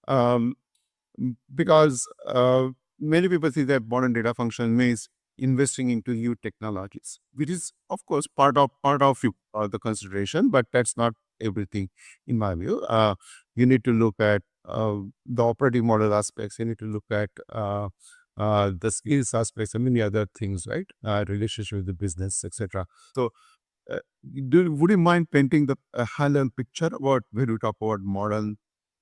Um, because many people see that modern data function means investing into new technologies, which is of course part of the consideration, but that's not everything in my view. You need to look at the operating model aspects. You need to look at the skills aspects and many other things, right? Relationship with the business, etc. So, uh, would you mind painting the a high level picture about when we talk about modern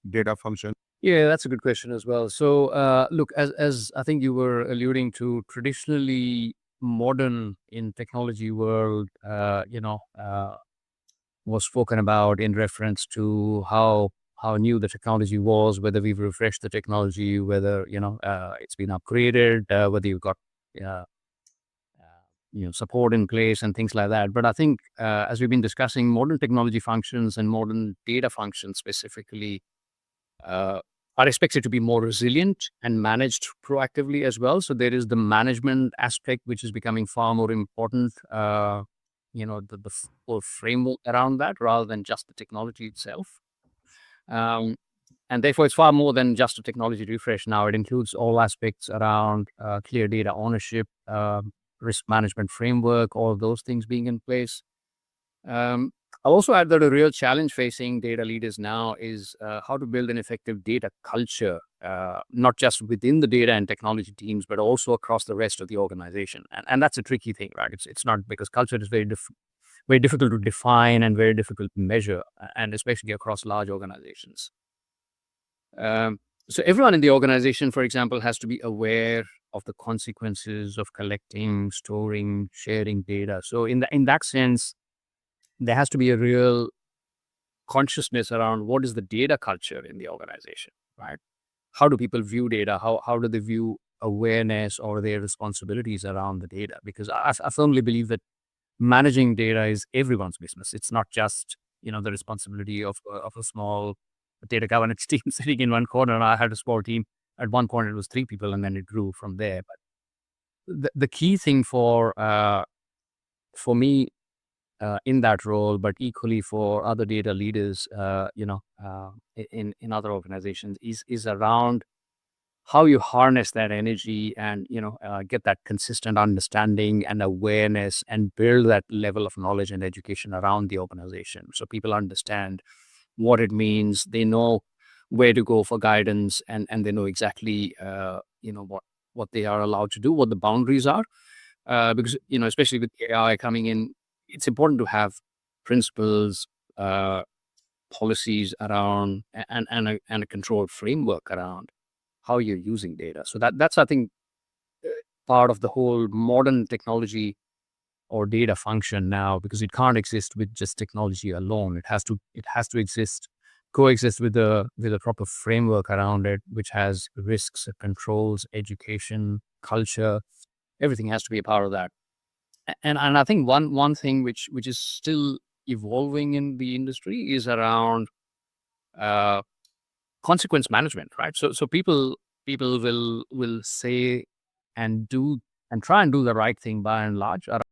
data function? Yeah, that's a good question as well. So, look, as I think you were alluding to, traditionally modern in technology world, was spoken about in reference to how new the technology was, whether we've refreshed the technology, whether it's been upgraded, whether you've got uh, support in place and things like that. But I think as we've been discussing, modern technology functions and modern data functions specifically uh, are expected to be more resilient and managed proactively as well. So there is the management aspect, which is becoming far more important. The whole framework around that, rather than just the technology itself. Um, and therefore, it's far more than just a technology refresh now. It includes all aspects around clear data ownership, risk management framework, all of those things being in place. Um, I'll also add that a real challenge facing data leaders now is how to build an effective data culture, not just within the data and technology teams, but also across the rest of the organization. And that's a tricky thing, right? It's not, because culture is very difficult to define and very difficult to measure, and especially across large organizations. Um, so everyone in the organization, for example, has to be aware of the consequences of collecting, storing, sharing data. So in that sense, there has to be a real consciousness around what is the data culture in the organization, right? How do people view data? How do they view awareness or their responsibilities around the data? Because I firmly believe that managing data is everyone's business. It's not just the responsibility of a small data governance team sitting in one corner. And I had a small team. At one point, it was 3 people, and then it grew from there. But the key thing for me in that role, but equally for other data leaders, in other organizations, is around how you harness that energy and get that consistent understanding and awareness and build that level of knowledge and education around the organization, so people understand what it means. They know where to go for guidance, and they know exactly what they are allowed to do, what the boundaries are, because especially with AI coming in, it's important to have principles, uh, policies around, and a control framework around how you're using data. So that's, I think, part of the whole modern technology or data function now, because it can't exist with just technology alone. It has to exist, coexist with a proper framework around it, which has risks, controls, education, culture. Everything has to be a part of that. And I think one thing which is still evolving in the industry is around uh, consequence management, right? So people will say and do and try and do the right thing by and large